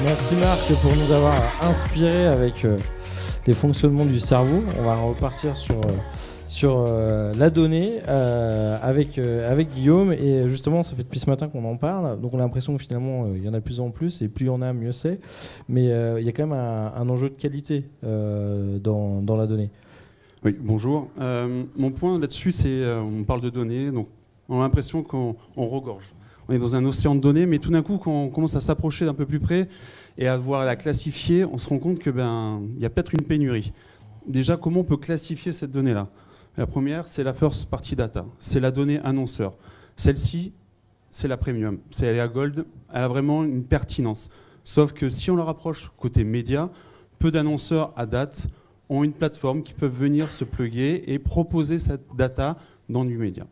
Merci Marc pour nous avoir inspiré avec les fonctionnements du cerveau. On va repartir sur la donnée avec Guillaume. Et justement, ça fait depuis ce matin qu'on en parle. Donc on a l'impression que finalement, il y en a de plus en plus. Et plus il y en a, mieux c'est. Mais il y a quand même un enjeu de qualité dans la donnée. Oui, bonjour. Mon point là-dessus, c'est on parle de données. Donc on a l'impression qu'on regorge. On est dans un océan de données, mais tout d'un coup, quand on commence à s'approcher d'un peu plus près et à voir la classifier, on se rend compte que y a peut-être une pénurie. Déjà, comment on peut classifier cette donnée-là? La première, c'est la first party data, c'est la donnée annonceur. Celle-ci, c'est la premium, elle est à gold, elle a vraiment une pertinence. Sauf que si on la rapproche côté média, peu d'annonceurs à date ont une plateforme qui peuvent venir se plugger et proposer cette data dans du média.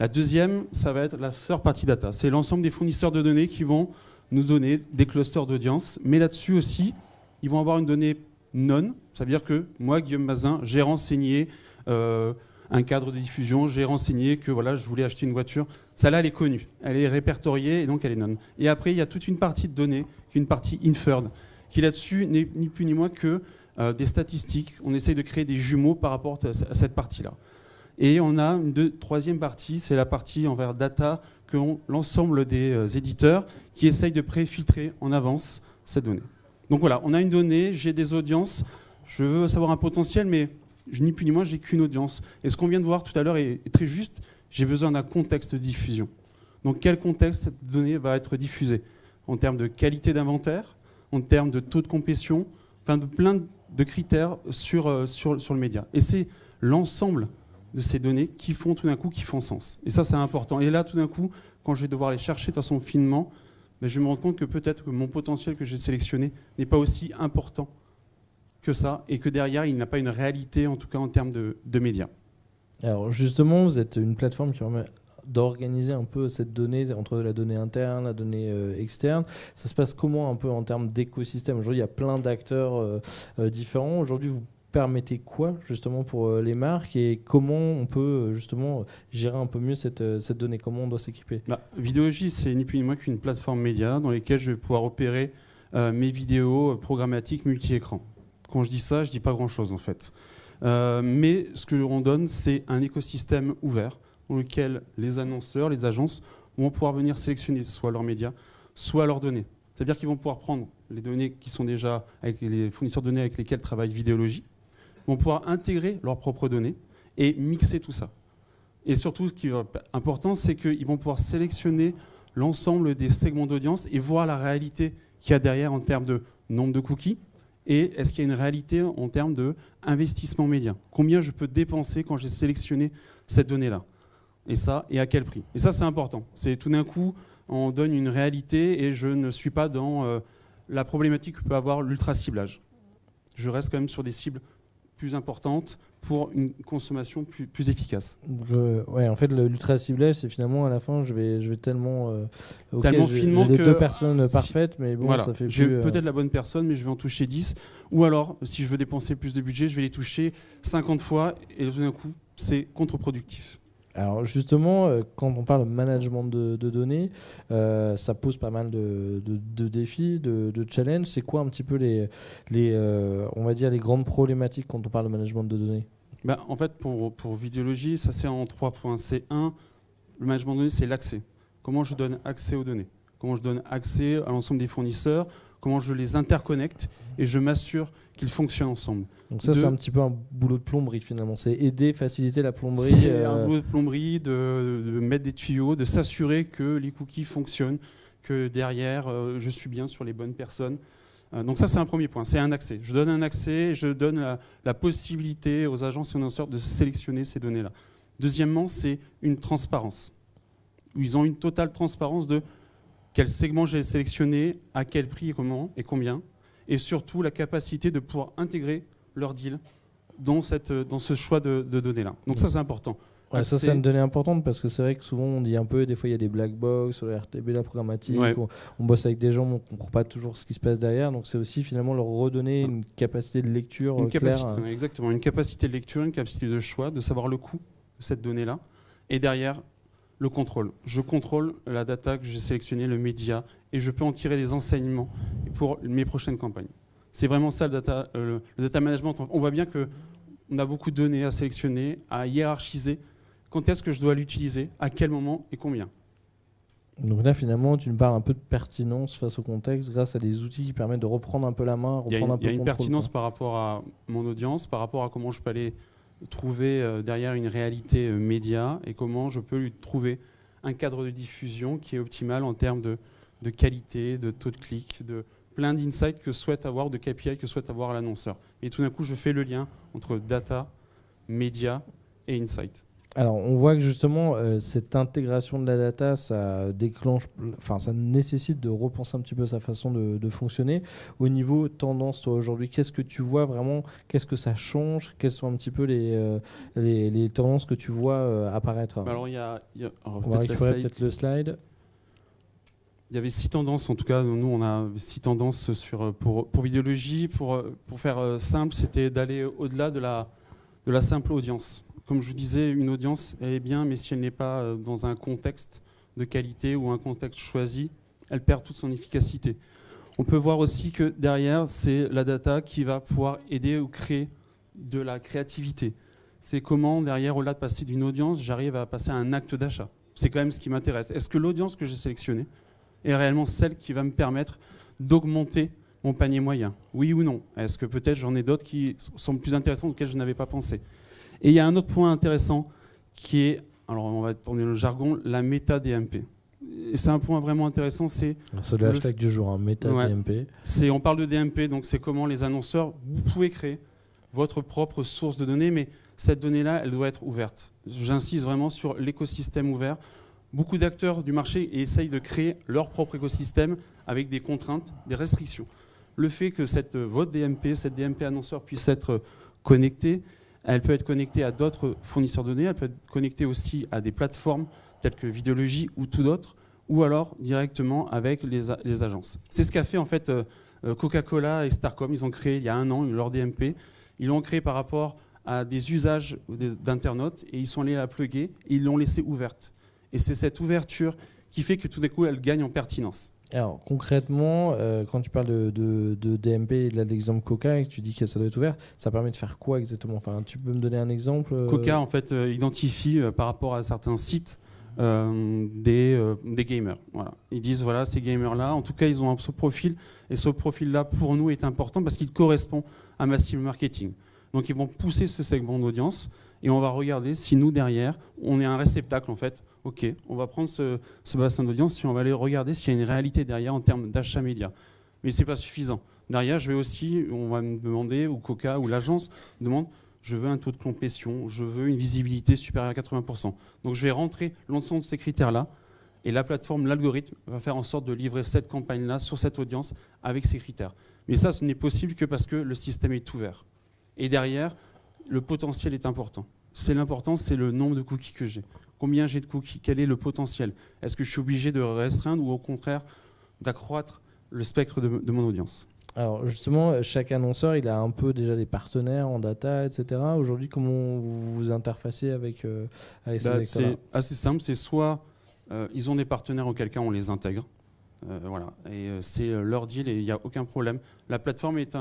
La deuxième, ça va être la third party data. C'est l'ensemble des fournisseurs de données qui vont nous donner des clusters d'audience. Mais là-dessus aussi, ils vont avoir une donnée non. Ça veut dire que moi, Guillaume Mazin, j'ai renseigné un cadre de diffusion, j'ai renseigné que voilà, je voulais acheter une voiture. Celle-là, elle est connue, elle est répertoriée et donc elle est non. Et après, il y a toute une partie de données, qui est une partie inferred, qui là-dessus n'est ni plus ni moins que des statistiques. On essaye de créer des jumeaux par rapport à cette partie-là. Et on a une troisième partie, c'est la partie envers data que l'ensemble des éditeurs qui essayent de préfiltrer en avance cette donnée. Donc voilà, on a une donnée, j'ai des audiences, je veux savoir un potentiel, mais ni plus ni moins, j'ai qu'une audience. Et ce qu'on vient de voir tout à l'heure est très juste, j'ai besoin d'un contexte de diffusion. Donc quel contexte cette donnée va être diffusée? En termes de qualité d'inventaire, en termes de taux de complétion, enfin de plein de critères sur le média. Et c'est l'ensemble de ces données qui font tout d'un coup, qui font sens. Et ça, c'est important. Et là, tout d'un coup, quand je vais devoir les chercher de façon finement, je vais me rendre compte que peut-être que mon potentiel que j'ai sélectionné n'est pas aussi important que ça, et que derrière, il n'a pas une réalité, en tout cas en termes de médias. Alors justement, vous êtes une plateforme qui permet d'organiser un peu cette donnée entre la donnée interne, la donnée externe. Ça se passe comment un peu en termes d'écosystème? Aujourd'hui, il y a plein d'acteurs différents. Aujourd'hui, vous permettez quoi justement pour les marques et comment on peut justement gérer un peu mieux cette donnée? Comment on doit s'équiper? Vidéologie, c'est ni plus ni moins qu'une plateforme média dans laquelle je vais pouvoir opérer mes vidéos programmatiques multi-écran. Quand je dis ça, je dis pas grand-chose en fait. Mais ce que l'on donne, c'est un écosystème ouvert dans lequel les annonceurs, les agences vont pouvoir venir sélectionner soit leurs médias, soit leurs données. C'est-à-dire qu'ils vont pouvoir prendre les données qui sont déjà avec les fournisseurs de données avec lesquels travaille Vidéologie, vont pouvoir intégrer leurs propres données et mixer tout ça. Et surtout, ce qui est important, c'est qu'ils vont pouvoir sélectionner l'ensemble des segments d'audience et voir la réalité qu'il y a derrière en termes de nombre de cookies et est-ce qu'il y a une réalité en termes d'investissement média. Combien je peux dépenser quand j'ai sélectionné cette donnée-là? Et ça, et à quel prix? Et ça, c'est important. C'est tout d'un coup, on donne une réalité et je ne suis pas dans la problématique que peut avoir l'ultra-ciblage. Je reste quand même sur des cibles plus importante pour une consommation plus efficace. Ouais, en fait, l'ultra-ciblage, c'est finalement à la fin, je vais tellement finement j'ai que deux personnes parfaites, mais bon, voilà, ça fait plus... J'ai peut-être la bonne personne, mais je vais en toucher 10. Ou alors, si je veux dépenser plus de budget, je vais les toucher 50 fois, et tout d'un coup, c'est contre-productif. Alors justement, quand on parle de management de données, ça pose pas mal de défis, de challenges. C'est quoi un petit peu on va dire les grandes problématiques quand on parle de management de données? En fait, pour Vidéologie, ça c'est en 3 points. C'est le management de données, c'est l'accès. Comment je donne accès aux données? Comment je donne accès à l'ensemble des fournisseurs? Comment je les interconnecte et je m'assure qu'ils fonctionnent ensemble. Donc ça, c'est un petit peu un boulot de plomberie finalement. C'est aider, faciliter la plomberie. C'est un boulot de plomberie, de mettre des tuyaux, de s'assurer que les cookies fonctionnent, que derrière, je suis bien sur les bonnes personnes. Donc ça, c'est un premier point. C'est un accès. Je donne un accès, je donne la possibilité aux agences et aux annonceurs de sélectionner ces données-là. Deuxièmement, c'est une transparence. Où ils ont une totale transparence de quel segment j'ai sélectionné, à quel prix et comment et combien. Et surtout, la capacité de pouvoir intégrer leur deal dans ce choix de données-là. Donc ça, c'est important. Ouais, ça, c'est une donnée importante parce que c'est vrai que souvent, on dit un peu, des fois, il y a des black box sur la RTB, la programmatique. Ouais. On bosse avec des gens, mais on ne comprend pas toujours ce qui se passe derrière. Donc c'est aussi finalement leur redonner une capacité de lecture claire. Exactement, une capacité de lecture, une capacité de choix, de savoir le coût de cette donnée-là. Et derrière, le contrôle. Je contrôle la data que j'ai sélectionnée, le média, et je peux en tirer des enseignements pour mes prochaines campagnes. C'est vraiment ça le data management. On voit bien qu'on a beaucoup de données à sélectionner, à hiérarchiser. Quand est-ce que je dois l'utiliser, à quel moment et combien. Donc là, finalement, tu nous parles un peu de pertinence face au contexte grâce à des outils qui permettent de reprendre un peu la main, Il y a une contrôle, pertinence quoi. par rapport à mon audience, par rapport à comment je peux aller trouver derrière une réalité média et comment je peux lui trouver un cadre de diffusion qui est optimal en termes de qualité, de taux de clic, de plein d'insights que souhaite avoir, de KPI que souhaite avoir l'annonceur. Et tout d'un coup, je fais le lien entre data, média et insight. Alors, on voit que justement, cette intégration de la data, ça déclenche, enfin, ça nécessite de repenser un petit peu sa façon de fonctionner. Au niveau tendance, toi, aujourd'hui, qu'est-ce que tu vois vraiment? Qu'est-ce que ça change? Quelles sont un petit peu les tendances que tu vois apparaître? Alors, on va récupérer peut-être le slide. Il y avait 6 tendances, en tout cas, nous, on a 6 tendances pour Vidéologie. Pour faire simple, c'était d'aller au-delà de la simple audience. Comme je vous disais, une audience, elle est bien, mais si elle n'est pas dans un contexte de qualité ou un contexte choisi, elle perd toute son efficacité. On peut voir aussi que derrière, c'est la data qui va pouvoir aider ou créer de la créativité. C'est comment, derrière, au-delà de passer d'une audience, j'arrive à passer à un acte d'achat. C'est quand même ce qui m'intéresse. Est-ce que l'audience que j'ai sélectionnée est réellement celle qui va me permettre d'augmenter mon panier moyen? Oui ou non? Est-ce que peut-être j'en ai d'autres qui sont plus intéressants auxquels je n'avais pas pensé? Et il y a un autre point intéressant qui est, alors on va tourner le jargon, la méta-DMP. Et c'est un point vraiment intéressant, c'est le hashtag du jour, hein, méta-DMP. Ouais, on parle de DMP, donc c'est comment les annonceurs, vous pouvez créer votre propre source de données, mais cette donnée-là, elle doit être ouverte. J'insiste vraiment sur l'écosystème ouvert. Beaucoup d'acteurs du marché essayent de créer leur propre écosystème avec des contraintes, des restrictions. Le fait que votre DMP, cette DMP annonceur puisse être connectée, elle peut être connectée à d'autres fournisseurs de données, elle peut être connectée aussi à des plateformes telles que Vidéologie ou tout d'autres, ou alors directement avec les agences. C'est ce qu'a fait en fait Coca-Cola et Starcom. Ils ont créé il y a 1 an leur DMP. Ils l'ont créé par rapport à des usages d'internautes et ils sont allés la plugger et ils l'ont laissée ouverte. Et c'est cette ouverture qui fait que tout d'un coup, elle gagne en pertinence. Alors concrètement, quand tu parles de DMP et de l'exemple Coca et que tu dis que ça doit être ouvert, ça permet de faire quoi exactement? Enfin, tu peux me donner un exemple? Coca en fait identifie par rapport à certains sites des gamers. Voilà. Ils disent voilà, ces gamers-là, en tout cas ils ont ce profil et ce profil-là pour nous est important parce qu'il correspond à ma cible marketing. Donc ils vont pousser ce segment d'audience et on va regarder si nous derrière on est un réceptacle en fait. Ok, on va prendre ce bassin d'audience et on va aller regarder s'il y a une réalité derrière en termes d'achat média. Mais c'est pas suffisant. Derrière, on va me demander, ou Coca ou l'agence demande, je veux un taux de complétion, je veux une visibilité supérieure à 80%. Donc je vais rentrer l'ensemble de ces critères-là et la plateforme, l'algorithme va faire en sorte de livrer cette campagne-là sur cette audience avec ces critères. Mais ça, ce n'est possible que parce que le système est ouvert. Et derrière, le potentiel est important. L'important, c'est le nombre de cookies que j'ai. Combien j'ai de cookies? Quel est le potentiel? Est-ce que je suis obligé de restreindre ou au contraire d'accroître le spectre de mon audience? Alors justement, chaque annonceur, il a un peu déjà des partenaires en data, etc. Aujourd'hui, comment vous vous interfacez avec ces acteurs-là? C'est assez simple. C'est soit ils ont des partenaires auquel cas on les intègre. Voilà. Et c'est leur deal et il n'y a aucun problème. La plateforme est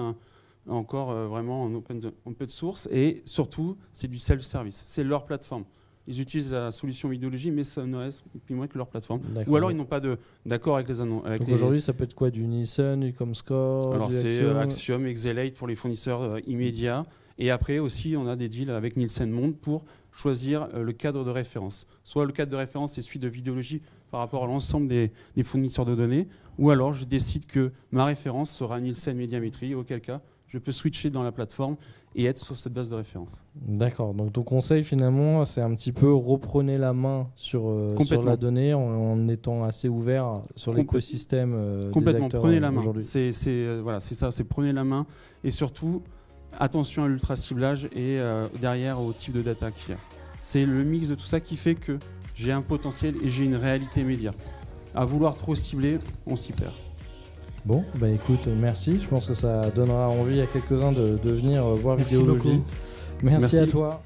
encore vraiment en open source et surtout, c'est du self-service. C'est leur plateforme. Ils utilisent la solution Vidéologie, mais ça ne reste plus moins que leur plateforme. Ou alors ils n'ont pas d'accord avec les annonces. Donc aujourd'hui, ça peut être quoi? Du Nielsen, du Comscore? Alors c'est Axiom, Exelate pour les fournisseurs immédiats. Et après aussi, on a des deals avec Nielsen Monde pour choisir le cadre de référence. Soit le cadre de référence est celui de Vidéologie par rapport à l'ensemble des fournisseurs de données, ou alors je décide que ma référence sera Nielsen Médiamétrie, auquel cas je peux switcher dans la plateforme et être sur cette base de référence. D'accord. Donc ton conseil finalement, c'est un petit peu reprenez la main sur la donnée en étant assez ouvert sur l'écosystème des acteurs. Prenez la main. C'est ça, c'est prenez la main et surtout attention à l'ultra ciblage et derrière au type de data qu'il y a. C'est le mix de tout ça qui fait que j'ai un potentiel et j'ai une réalité média. À vouloir trop cibler, on s'y perd. Bon, bah écoute, merci. Je pense que ça donnera envie à quelques-uns de venir voir Vidéologie. Merci à toi.